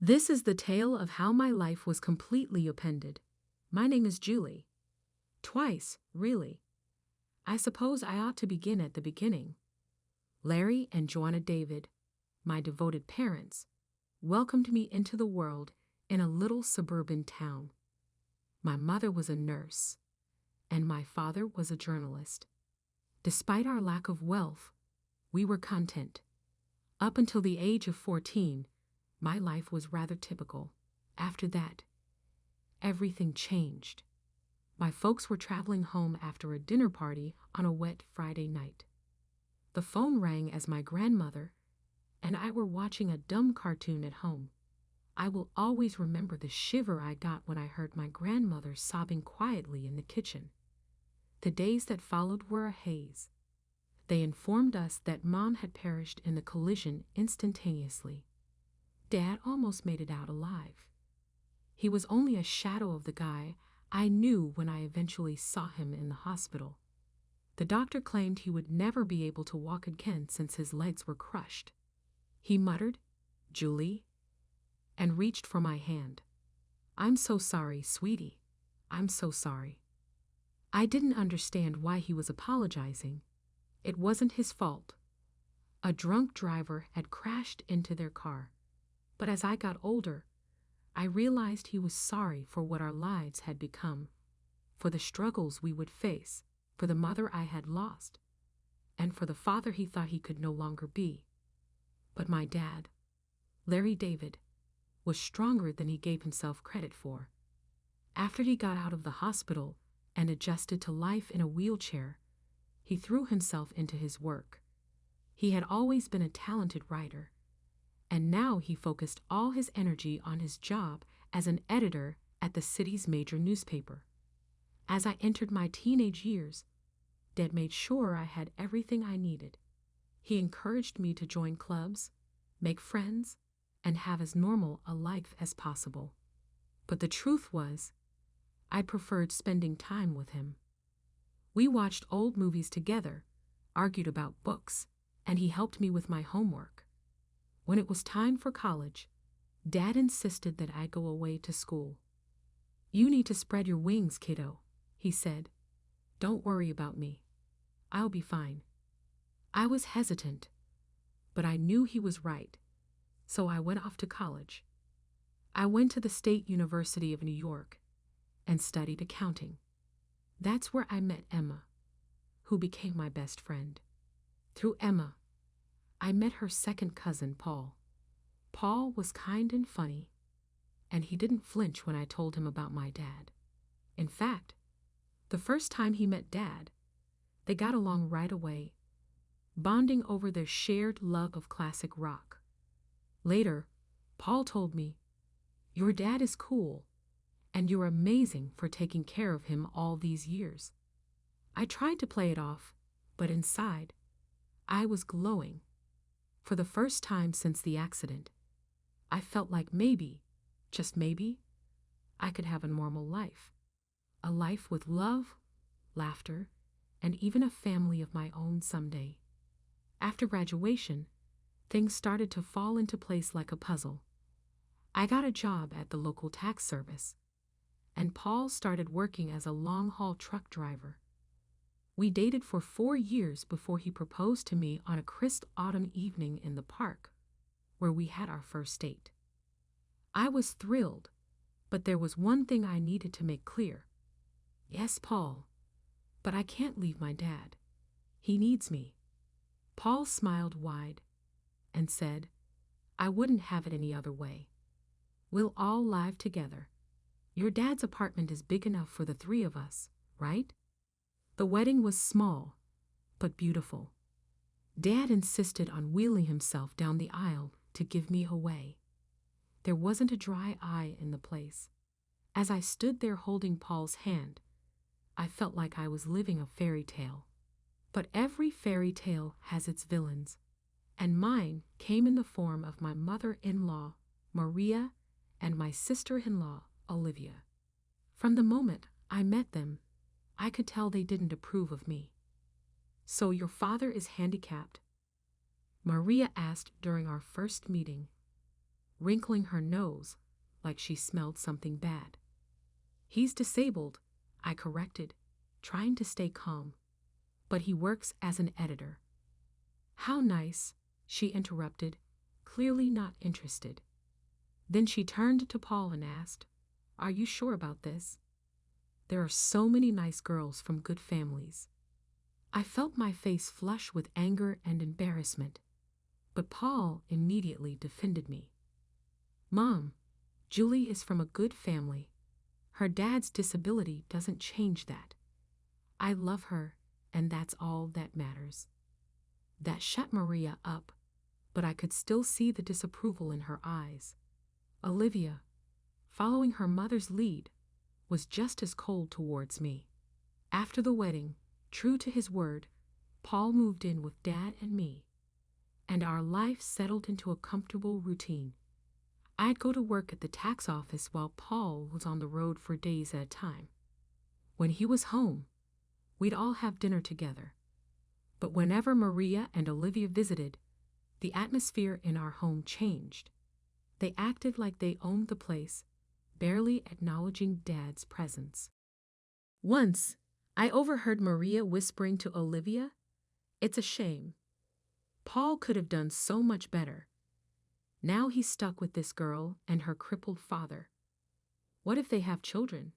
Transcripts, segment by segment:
This is the tale of how my life was completely upended. My name is Julie. Twice, really. I suppose I ought to begin at the beginning. Larry and Joanna David, my devoted parents, welcomed me into the world in a little suburban town. My mother was a nurse, and my father was a journalist. Despite our lack of wealth, we were content. Up until the age of 14, my life was rather typical. After that, everything changed. My folks were traveling home after a dinner party on a wet Friday night. The phone rang as my grandmother and I were watching a dumb cartoon at home. I will always remember the shiver I got when I heard my grandmother sobbing quietly in the kitchen. The days that followed were a haze. They informed us that Mom had perished in the collision instantaneously. Dad almost made it out alive. He was only a shadow of the guy I knew when I eventually saw him in the hospital. The doctor claimed he would never be able to walk again since his legs were crushed. He muttered, "Julie," and reached for my hand. "I'm so sorry, sweetie. I'm so sorry." I didn't understand why he was apologizing. It wasn't his fault. A drunk driver had crashed into their car. But as I got older, I realized he was sorry for what our lives had become, for the struggles we would face, for the mother I had lost, and for the father he thought he could no longer be. But my dad, Larry David, was stronger than he gave himself credit for. After he got out of the hospital and adjusted to life in a wheelchair, he threw himself into his work. He had always been a talented writer, and now he focused all his energy on his job as an editor at the city's major newspaper. As I entered my teenage years, Dad made sure I had everything I needed. He encouraged me to join clubs, make friends, and have as normal a life as possible. But the truth was, I preferred spending time with him. We watched old movies together, argued about books, and he helped me with my homework. When it was time for college, Dad insisted that I go away to school. "You need to spread your wings, kiddo," he said. "Don't worry about me. I'll be fine." I was hesitant, but I knew he was right, so I went off to college. I went to the State University of New York and studied accounting. That's where I met Emma, who became my best friend. Through Emma, I met her second cousin, Paul. Paul was kind and funny, and he didn't flinch when I told him about my dad. In fact, the first time he met Dad, they got along right away, bonding over their shared love of classic rock. Later, Paul told me, "Your dad is cool, and you're amazing for taking care of him all these years." I tried to play it off, but inside, I was glowing. For the first time since the accident, I felt like maybe, just maybe, I could have a normal life. A life with love, laughter, and even a family of my own someday. After graduation, things started to fall into place like a puzzle. I got a job at the local tax service, and Paul started working as a long-haul truck driver. We dated for 4 years before he proposed to me on a crisp autumn evening in the park, where we had our first date. I was thrilled, but there was one thing I needed to make clear. "Yes, Paul, but I can't leave my dad. He needs me." Paul smiled wide and said, "I wouldn't have it any other way. We'll all live together. Your dad's apartment is big enough for the 3 of us, right?" The wedding was small, but beautiful. Dad insisted on wheeling himself down the aisle to give me away. There wasn't a dry eye in the place. As I stood there holding Paul's hand, I felt like I was living a fairy tale. But every fairy tale has its villains, and mine came in the form of my mother-in-law, Maria, and my sister-in-law, Olivia. From the moment I met them, I could tell they didn't approve of me. "So your father is handicapped?" Maria asked during our first meeting. wrinkling her nose like she smelled something bad. He's disabled, I corrected, trying to stay calm. But he works as an editor. How nice, she interrupted, clearly not interested. Then she turned to Paul and asked, "Are you sure about this? There are so many nice girls from good families." I felt my face flush with anger and embarrassment, but Paul immediately defended me. "Mom, Julie is from a good family. Her dad's disability doesn't change that. I love her, and that's all that matters." That shut Maria up, but I could still see the disapproval in her eyes. Olivia, following her mother's lead, was just as cold towards me. After the wedding, true to his word, Paul moved in with Dad and me, and our life settled into a comfortable routine. I'd go to work at the tax office while Paul was on the road for days at a time. When he was home, we'd all have dinner together. But whenever Maria and Olivia visited, the atmosphere in our home changed. They acted like they owned the place, barely acknowledging Dad's presence. Once, I overheard Maria whispering to Olivia, "It's a shame. Paul could have done so much better. Now he's stuck with this girl and her crippled father. What if they have children?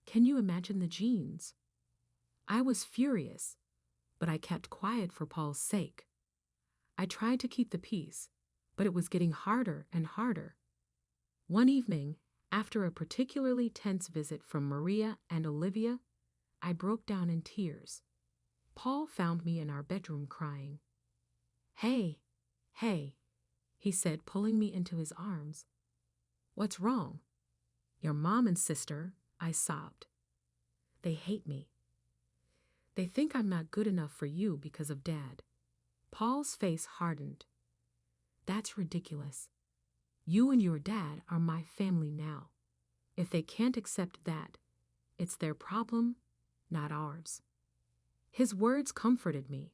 Can you imagine the genes?" I was furious, but I kept quiet for Paul's sake. I tried to keep the peace, but it was getting harder and harder. One evening, after a particularly tense visit from Maria and Olivia, I broke down in tears. Paul found me in our bedroom crying. Hey, he said, pulling me into his arms. "What's wrong?" "Your mom and sister," I sobbed. "They hate me. They think I'm not good enough for you because of Dad." Paul's face hardened. "That's ridiculous. You and your dad are my family now. If they can't accept that, it's their problem, not ours." His words comforted me,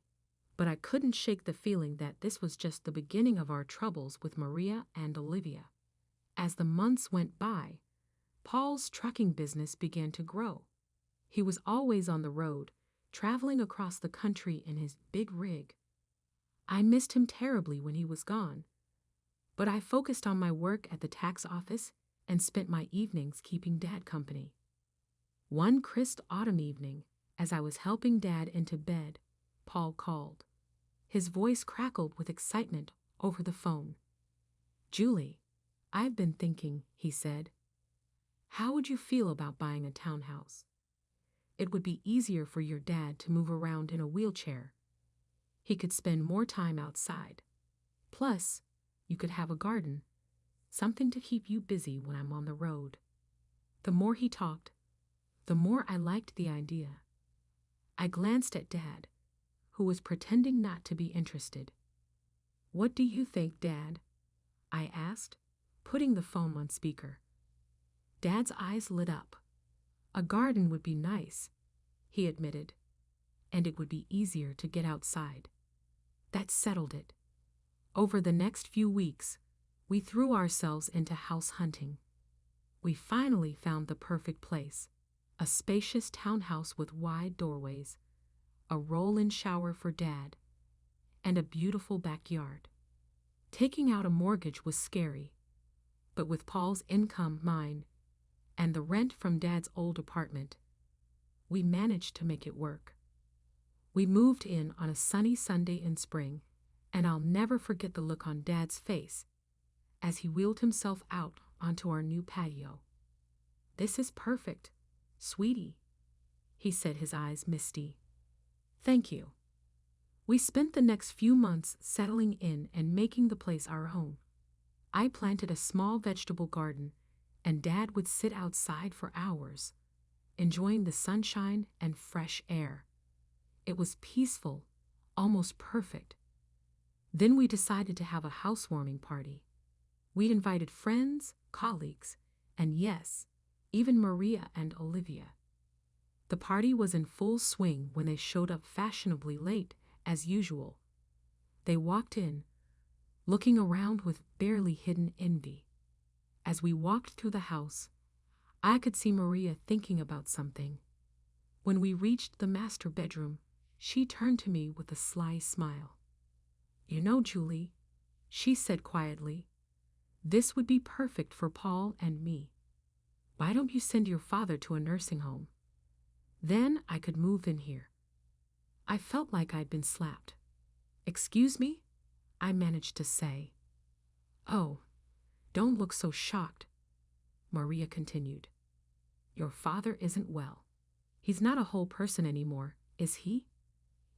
but I couldn't shake the feeling that this was just the beginning of our troubles with Maria and Olivia. As the months went by, Paul's trucking business began to grow. He was always on the road, traveling across the country in his big rig. I missed him terribly when he was gone, but I focused on my work at the tax office and spent my evenings keeping Dad company. One crisp autumn evening, as I was helping Dad into bed, Paul called. His voice crackled with excitement over the phone. "Julie, I've been thinking," he said. "How would you feel about buying a townhouse? It would be easier for your dad to move around in a wheelchair. He could spend more time outside. Plus, you could have a garden, something to keep you busy when I'm on the road." The more he talked, the more I liked the idea. I glanced at Dad, who was pretending not to be interested. "What do you think, Dad?" I asked, putting the phone on speaker. Dad's eyes lit up. "A garden would be nice," he admitted, "and it would be easier to get outside." That settled it. Over the next few weeks, we threw ourselves into house hunting. We finally found the perfect place, a spacious townhouse with wide doorways, a roll-in shower for Dad, and a beautiful backyard. Taking out a mortgage was scary, but with Paul's income, mine, and the rent from Dad's old apartment, we managed to make it work. We moved in on a sunny Sunday in spring, and I'll never forget the look on Dad's face as he wheeled himself out onto our new patio. "This is perfect, sweetie," he said, his eyes misty. "Thank you." We spent the next few months settling in and making the place our own. I planted a small vegetable garden, and Dad would sit outside for hours, enjoying the sunshine and fresh air. It was peaceful, almost perfect. Then we decided to have a housewarming party. We invited friends, colleagues, and yes, even Maria and Olivia. The party was in full swing when they showed up fashionably late, as usual. They walked in, looking around with barely hidden envy. As we walked through the house, I could see Maria thinking about something. When we reached the master bedroom, she turned to me with a sly smile. "You know, Julie," she said quietly, "this would be perfect for Paul and me. Why don't you send your father to a nursing home? Then I could move in here." I felt like I'd been slapped. "Excuse me?" I managed to say. "Oh, don't look so shocked," Maria continued. "Your father isn't well. He's not a whole person anymore, is he?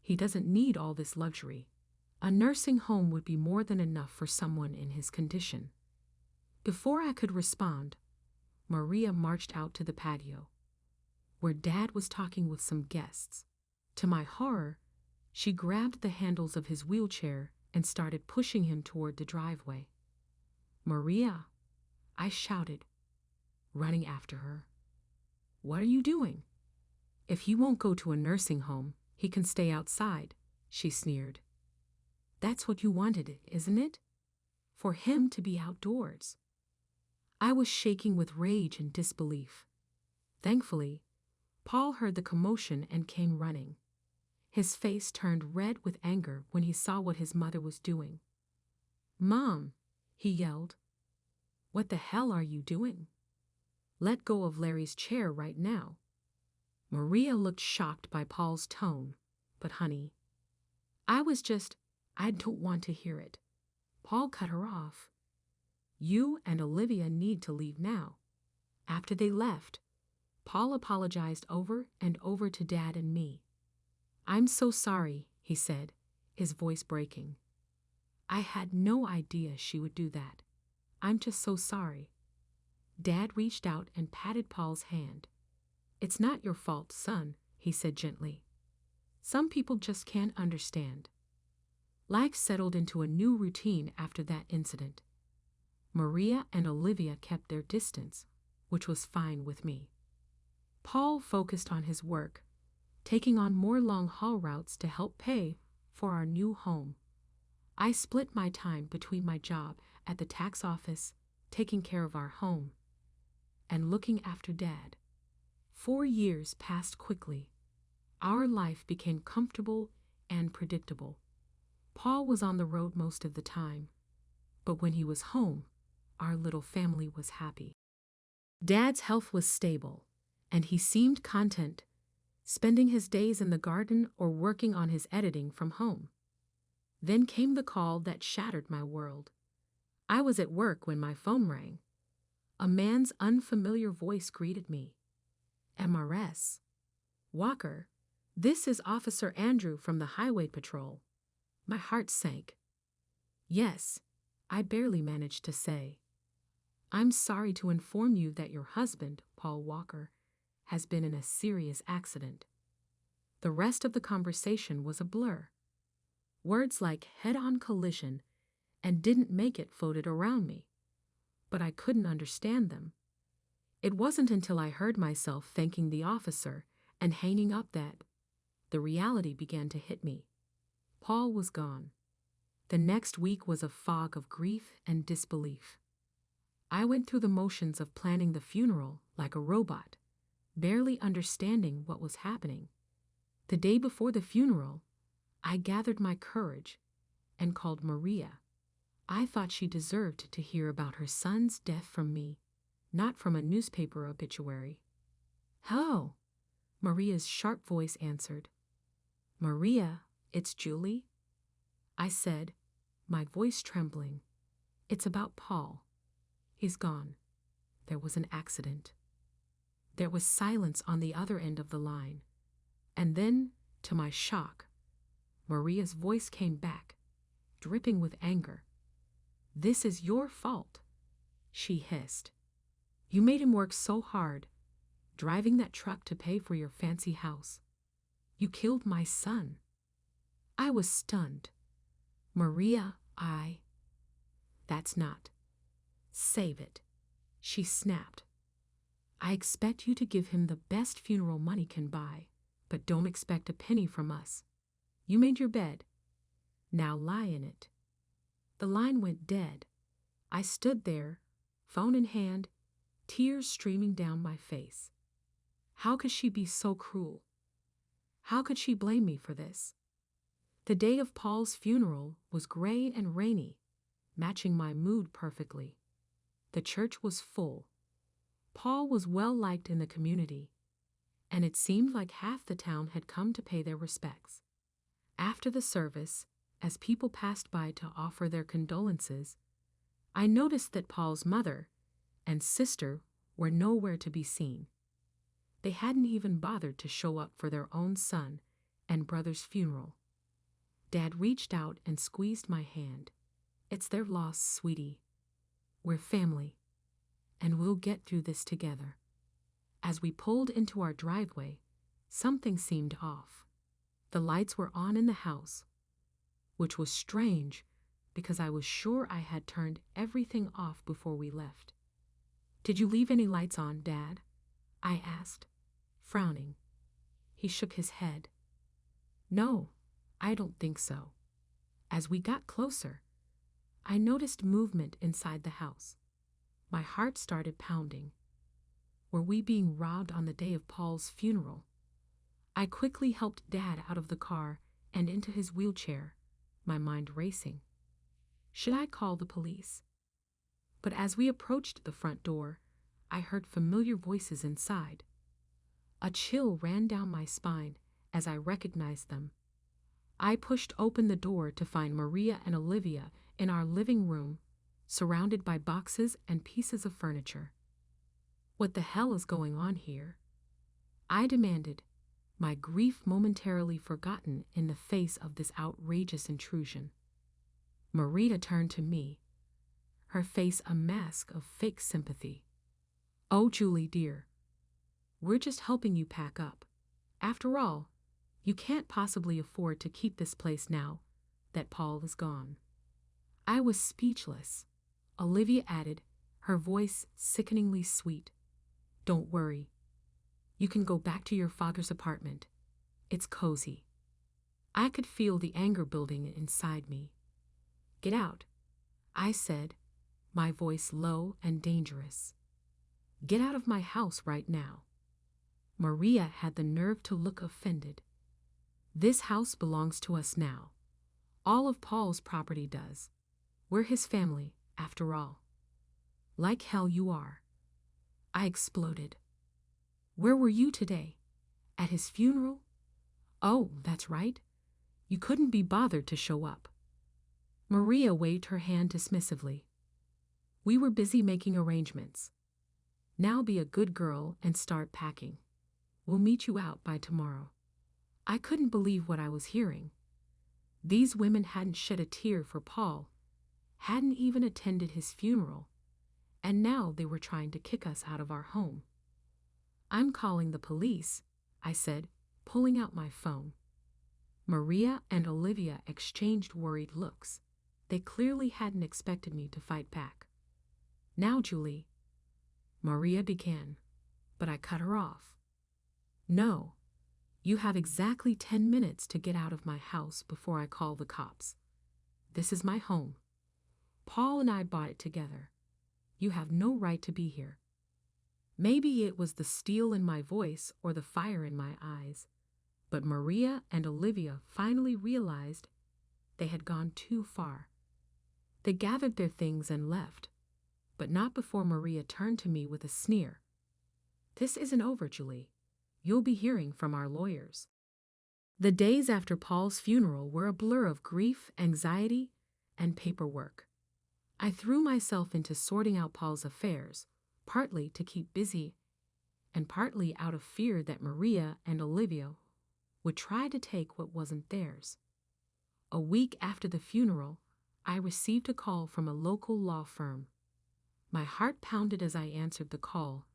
He doesn't need all this luxury. A nursing home would be more than enough for someone in his condition." Before I could respond, Maria marched out to the patio, where Dad was talking with some guests. To my horror, she grabbed the handles of his wheelchair and started pushing him toward the driveway. "Maria," I shouted, running after her. "What are you doing?" "If he won't go to a nursing home, he can stay outside," she sneered. "That's what you wanted, isn't it? For him to be outdoors." I was shaking with rage and disbelief. Thankfully, Paul heard the commotion and came running. His face turned red with anger when he saw what his mother was doing. "Mom," he yelled, "what the hell are you doing? Let go of Larry's chair right now." Maria looked shocked by Paul's tone, but honey, I don't want to hear it. Paul cut her off. "You and Olivia need to leave now." After they left, Paul apologized over and over to Dad and me. "I'm so sorry," he said, his voice breaking. "I had no idea she would do that. I'm just so sorry." Dad reached out and patted Paul's hand. "It's not your fault, son," he said gently. "Some people just can't understand." Life settled into a new routine after that incident. Maria and Olivia kept their distance, which was fine with me. Paul focused on his work, taking on more long-haul routes to help pay for our new home. I split my time between my job at the tax office, taking care of our home, and looking after Dad. 4 years passed quickly. Our life became comfortable and predictable. Paul was on the road most of the time, but when he was home, our little family was happy. Dad's health was stable, and he seemed content, spending his days in the garden or working on his editing from home. Then came the call that shattered my world. I was at work when my phone rang. A man's unfamiliar voice greeted me. "MRS. Walker, this is Officer Andrew from the Highway Patrol." My heart sank. "Yes," I barely managed to say. "I'm sorry to inform you that your husband, Paul Walker, has been in a serious accident." The rest of the conversation was a blur. Words like head-on collision and "didn't make it" floated around me, but I couldn't understand them. It wasn't until I heard myself thanking the officer and hanging up that the reality began to hit me. Paul was gone. The next week was a fog of grief and disbelief. I went through the motions of planning the funeral like a robot, barely understanding what was happening. The day before the funeral, I gathered my courage and called Maria. I thought she deserved to hear about her son's death from me, not from a newspaper obituary. "Hello," Maria's sharp voice answered. "Maria, it's Julie," I said, my voice trembling. "It's about Paul. He's gone. There was an accident." There was silence on the other end of the line. And then, to my shock, Maria's voice came back, dripping with anger. "This is your fault," she hissed. "You made him work so hard, driving that truck to pay for your fancy house. You killed my son." I was stunned. "Maria, That's not. Save it," she snapped. "I expect you to give him the best funeral money can buy, but don't expect a penny from us. You made your bed. Now lie in it." The line went dead. I stood there, phone in hand, tears streaming down my face. How could she be so cruel? How could she blame me for this? The day of Paul's funeral was gray and rainy, matching my mood perfectly. The church was full. Paul was well liked in the community, and it seemed like half the town had come to pay their respects. After the service, as people passed by to offer their condolences, I noticed that Paul's mother and sister were nowhere to be seen. They hadn't even bothered to show up for their own son and brother's funeral. Dad reached out and squeezed my hand. "It's their loss, sweetie. We're family, and we'll get through this together." As we pulled into our driveway, something seemed off. The lights were on in the house, which was strange because I was sure I had turned everything off before we left. "Did you leave any lights on, Dad?" I asked, frowning. He shook his head. "No, I don't think so." As we got closer, I noticed movement inside the house. My heart started pounding. Were we being robbed on the day of Paul's funeral? I quickly helped Dad out of the car and into his wheelchair, my mind racing. Should I call the police? But as we approached the front door, I heard familiar voices inside. A chill ran down my spine as I recognized them. I pushed open the door to find Maria and Olivia in our living room, surrounded by boxes and pieces of furniture. "What the hell is going on here?" I demanded, my grief momentarily forgotten in the face of this outrageous intrusion. Maria turned to me, her face a mask of fake sympathy. "Oh, Julie, dear. We're just helping you pack up. After all, you can't possibly afford to keep this place now that Paul is gone." I was speechless. Olivia added, her voice sickeningly sweet, "Don't worry. You can go back to your father's apartment. It's cozy." I could feel the anger building inside me. "Get out," I said, my voice low and dangerous. "Get out of my house right now." Maria had the nerve to look offended. "This house belongs to us now. All of Paul's property does. We're his family, after all." "Like hell you are," I exploded. "Where were you today? At his funeral? Oh, that's right. You couldn't be bothered to show up." Maria waved her hand dismissively. "We were busy making arrangements. Now be a good girl and start packing. We'll meet you out by tomorrow." I couldn't believe what I was hearing. These women hadn't shed a tear for Paul, hadn't even attended his funeral, and now they were trying to kick us out of our home. "I'm calling the police," I said, pulling out my phone. Maria and Olivia exchanged worried looks. They clearly hadn't expected me to fight back. "Now, Julie," Maria began, but I cut her off. "No, you have exactly 10 minutes to get out of my house before I call the cops. This is my home. Paul and I bought it together. You have no right to be here." Maybe it was the steel in my voice or the fire in my eyes, but Maria and Olivia finally realized they had gone too far. They gathered their things and left, but not before Maria turned to me with a sneer. "This isn't over, Julie. You'll be hearing from our lawyers." The days after Paul's funeral were a blur of grief, anxiety, and paperwork. I threw myself into sorting out Paul's affairs, partly to keep busy, and partly out of fear that Maria and Olivia would try to take what wasn't theirs. A week after the funeral, I received a call from a local law firm. My heart pounded as I answered the call,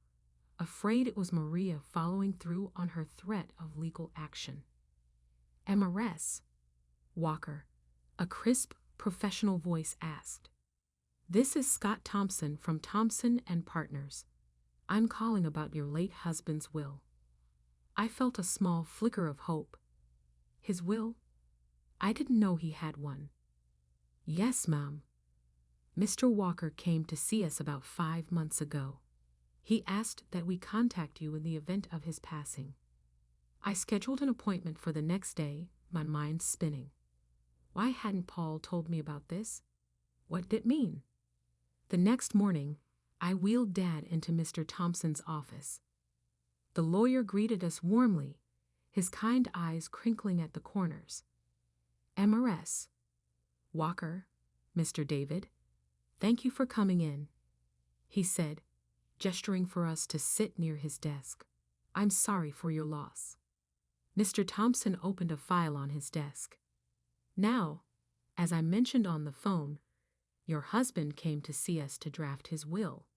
afraid it was Maria following through on her threat of legal action. "MRS. Walker," a crisp, professional voice asked. "This is Scott Thompson from Thompson and Partners. I'm calling about your late husband's will." I felt a small flicker of hope. "His will? I didn't know he had one." "Yes, Mom. Mr. Walker came to see us about 5 months ago. He asked that we contact you in the event of his passing. I scheduled an appointment for the next day, my mind spinning. Why hadn't Paul told me about this? What did it mean? The next morning, I wheeled Dad into Mr. Thompson's office. The lawyer greeted us warmly, his kind eyes crinkling at the corners. "MRS. Walker, Mr. David, thank you for coming in," he said, gesturing for us to sit near his desk. "I'm sorry for your loss." Mr. Thompson opened a file on his desk. "Now, as I mentioned on the phone, your husband came to see us to draft his will.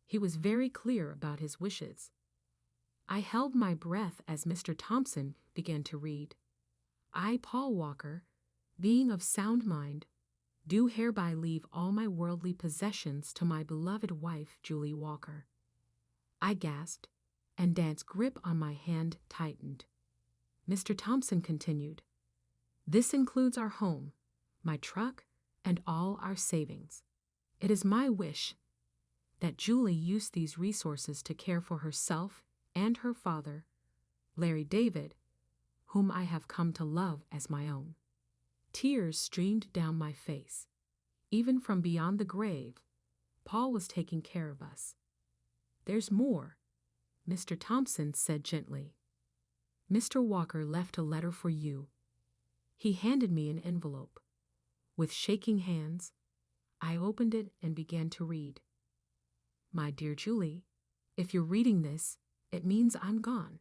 He was very clear about his wishes." I held my breath as Mr. Thompson began to read. "I, Paul Walker, being of sound mind, do hereby leave all my worldly possessions to my beloved wife, Julie Walker." I gasped, and Dad's grip on my hand tightened. Mr. Thompson continued, "This includes our home, my truck, and all our savings. It is my wish that Julie use these resources to care for herself and her father, Larry David, whom I have come to love as my own." Tears streamed down my face. Even from beyond the grave, Paul was taking care of us. "There's more," Mr. Thompson said gently. "Mr. Walker left a letter for you." He handed me an envelope. With shaking hands, I opened it and began to read. "My dear Julie, if you're reading this, it means I'm gone.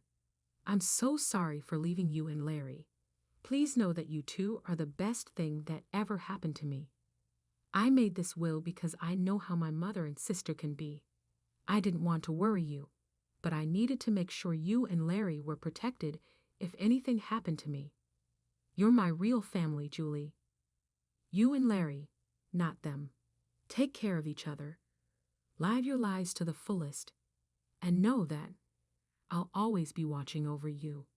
I'm so sorry for leaving you and Larry. Please know that you two are the best thing that ever happened to me. I made this will because I know how my mother and sister can be. I didn't want to worry you, but I needed to make sure you and Larry were protected if anything happened to me. You're my real family, Julie. You and Larry, not them. Take care of each other. Live your lives to the fullest, and know that I'll always be watching over you.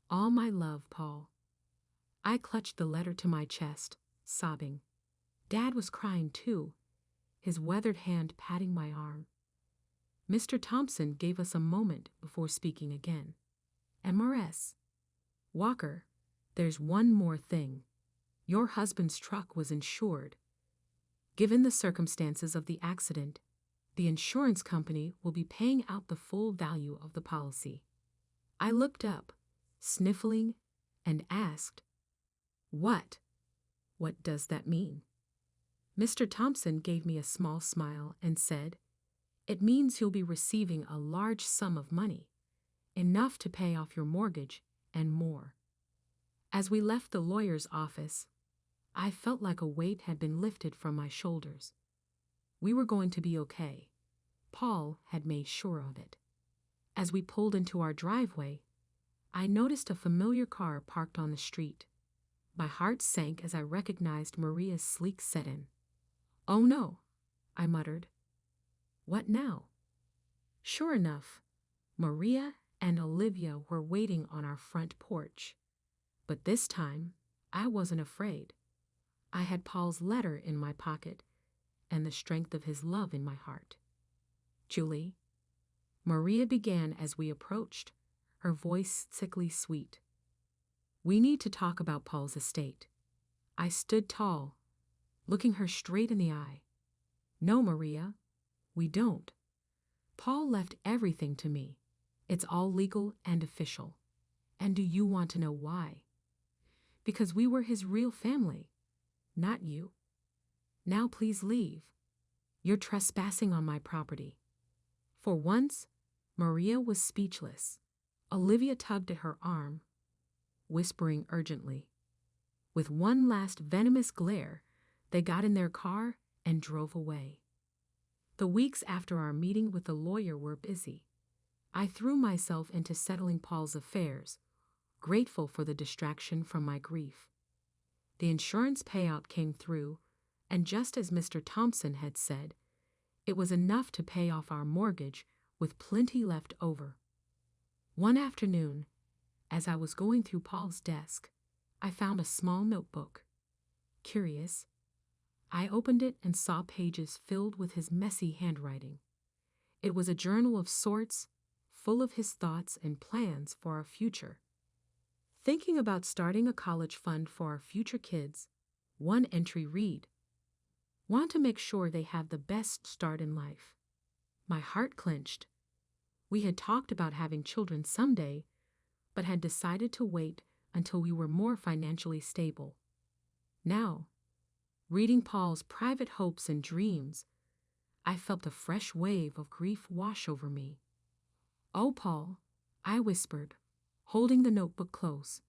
All my love, Paul." I clutched the letter to my chest, sobbing. Dad was crying too, his weathered hand patting my arm. Mr. Thompson gave us a moment before speaking again. "MRS. Walker, there's one more thing. Your husband's truck was insured. Given the circumstances of the accident, the insurance company will be paying out the full value of the policy." I looked up, sniffling, and asked, "What? What does that mean?" Mr. Thompson gave me a small smile and said, "It means you'll be receiving a large sum of money, enough to pay off your mortgage and more." As we left the lawyer's office, I felt like a weight had been lifted from my shoulders. We were going to be okay. Paul had made sure of it. As we pulled into our driveway, I noticed a familiar car parked on the street. My heart sank as I recognized Maria's sleek sedan. "Oh no," I muttered. "What now?" Sure enough, Maria and Olivia were waiting on our front porch. But this time, I wasn't afraid. I had Paul's letter in my pocket and the strength of his love in my heart. "Julie," Maria began as we approached, her voice sickly sweet, "we need to talk about Paul's estate." I stood tall, looking her straight in the eye. "No, Maria, we don't. Paul left everything to me. It's all legal and official. And do you want to know why? Because we were his real family, not you. Now please leave. You're trespassing on my property." For once, Maria was speechless. Olivia tugged at her arm, whispering urgently. With one last venomous glare, they got in their car and drove away. The weeks after our meeting with the lawyer were busy. I threw myself into settling Paul's affairs, grateful for the distraction from my grief. The insurance payout came through, and just as Mr. Thompson had said, it was enough to pay off our mortgage with plenty left over. One afternoon, as I was going through Paul's desk, I found a small notebook. Curious, I opened it and saw pages filled with his messy handwriting. It was a journal of sorts, full of his thoughts and plans for our future. Thinking about starting a college fund for our future kids, one entry read, "Want to make sure they have the best start in life." My heart clenched. We had talked about having children someday, but had decided to wait until we were more financially stable. Now, reading Paul's private hopes and dreams, I felt a fresh wave of grief wash over me. "Oh, Paul," I whispered, holding the notebook close.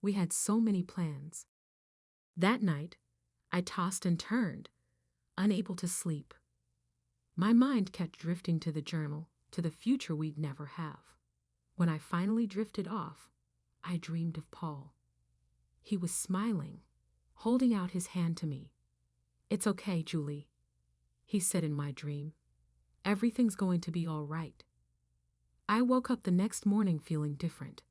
We had so many plans. That night, I tossed and turned, unable to sleep. My mind kept drifting to the journal, to the future we'd never have. When I finally drifted off, I dreamed of Paul. He was smiling, holding out his hand to me. "It's okay, Julie," he said in my dream. "Everything's going to be all right." I woke up the next morning feeling different.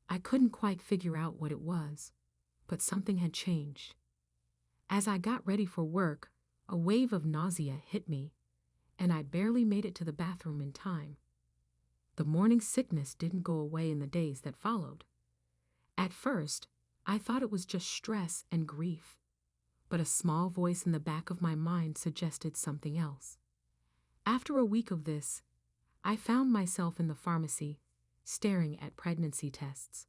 I couldn't quite figure out what it was, but something had changed. As I got ready for work, a wave of nausea hit me, and I barely made it to the bathroom in time. The morning sickness didn't go away in the days that followed. At first, I thought it was just stress and grief, but a small voice in the back of my mind suggested something else. After a week of this, I found myself in the pharmacy, staring at pregnancy tests.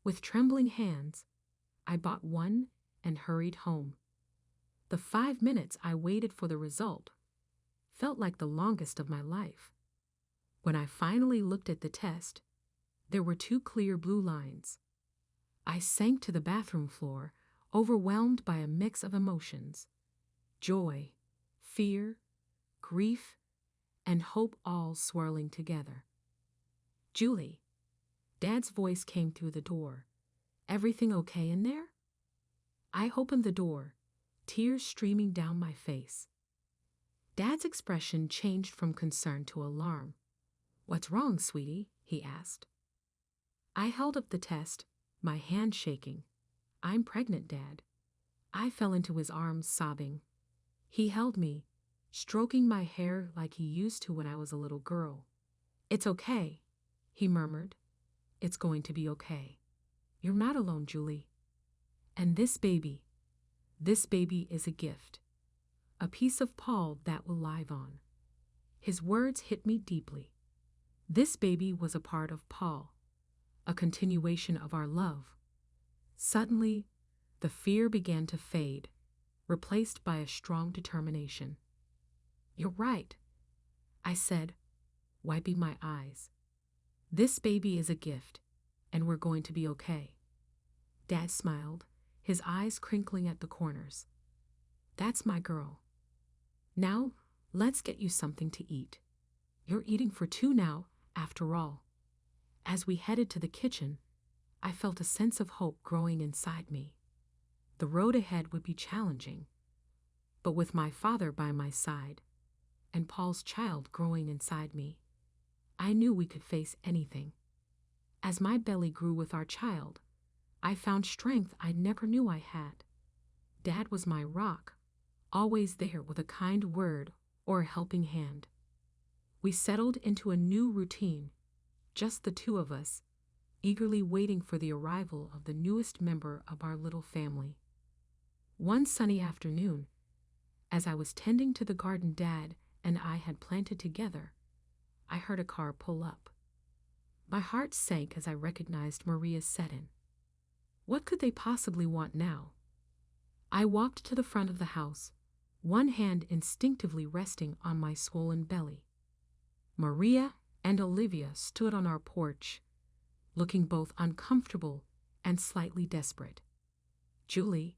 With trembling hands, I bought one and hurried home. The 5 minutes I waited for the result felt like the longest of my life. When I finally looked at the test, there were 2 clear blue lines. I sank to the bathroom floor, overwhelmed by a mix of emotions: joy, fear, grief, and hope all swirling together. "Julie," Dad's voice came through the door. "Everything okay in there?" I opened the door, tears streaming down my face. Dad's expression changed from concern to alarm. "What's wrong, sweetie?" he asked. I held up the test, my hand shaking. "I'm pregnant, Dad." I fell into his arms, sobbing. He held me, stroking my hair like he used to when I was a little girl. "It's okay," he murmured. "It's going to be okay. You're not alone, Julie. And this baby is a gift. A piece of Paul that will live on." His words hit me deeply. This baby was a part of Paul, a continuation of our love. Suddenly, the fear began to fade, replaced by a strong determination. "You're right," I said, wiping my eyes. "This baby is a gift, and we're going to be okay." Dad smiled, his eyes crinkling at the corners. "That's my girl. Now, let's get you something to eat. You're eating for 2 now, after all." As we headed to the kitchen, I felt a sense of hope growing inside me. The road ahead would be challenging, but with my father by my side and Paul's child growing inside me, I knew we could face anything. As my belly grew with our child, I found strength I never knew I had. Dad was my rock, always there with a kind word or a helping hand. We settled into a new routine, just the 2 of us, eagerly waiting for the arrival of the newest member of our little family. One sunny afternoon, as I was tending to the garden Dad and I had planted together, I heard a car pull up. My heart sank as I recognized Maria's Sedan. What could they possibly want now? I walked to the front of the house, one hand instinctively resting on my swollen belly. Maria and Olivia stood on our porch, looking both uncomfortable and slightly desperate. "Julie,"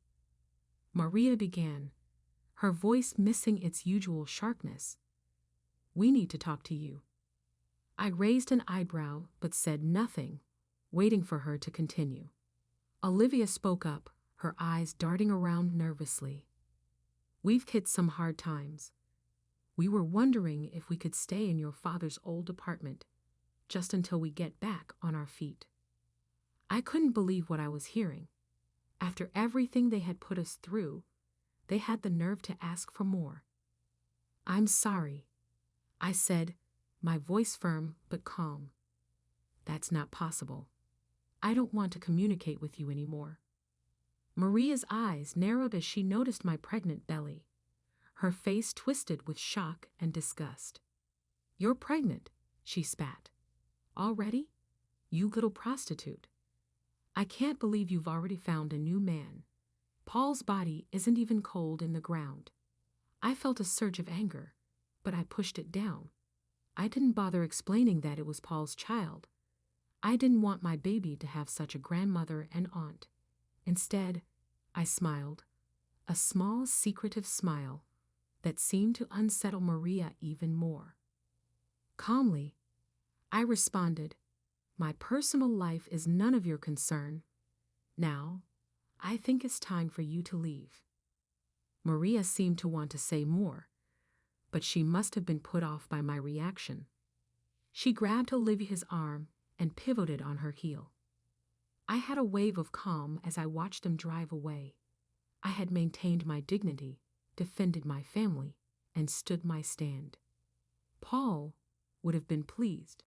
Maria began, her voice missing its usual sharpness, "we need to talk to you." I raised an eyebrow but said nothing, waiting for her to continue. Olivia spoke up, her eyes darting around nervously. "We've hit some hard times. We were wondering if we could stay in your father's old apartment, just until we get back on our feet." I couldn't believe what I was hearing. After everything they had put us through, they had the nerve to ask for more. "I'm sorry," I said, my voice firm but calm. "That's not possible. I don't want to communicate with you anymore." Maria's eyes narrowed as she noticed my pregnant belly. Her face twisted with shock and disgust. "You're pregnant," she spat. "Already? You little prostitute. I can't believe you've already found a new man. Paul's body isn't even cold in the ground." I felt a surge of anger, but I pushed it down. I didn't bother explaining that it was Paul's child. I didn't want my baby to have such a grandmother and aunt. Instead, I smiled, a small, secretive smile that seemed to unsettle Maria even more. Calmly, I responded, "My personal life is none of your concern. Now, I think it's time for you to leave." Maria seemed to want to say more, but she must have been put off by my reaction. She grabbed Olivia's arm and pivoted on her heel. I had a wave of calm as I watched them drive away. I had maintained my dignity, defended my family, and stood my stand. Paul would have been pleased.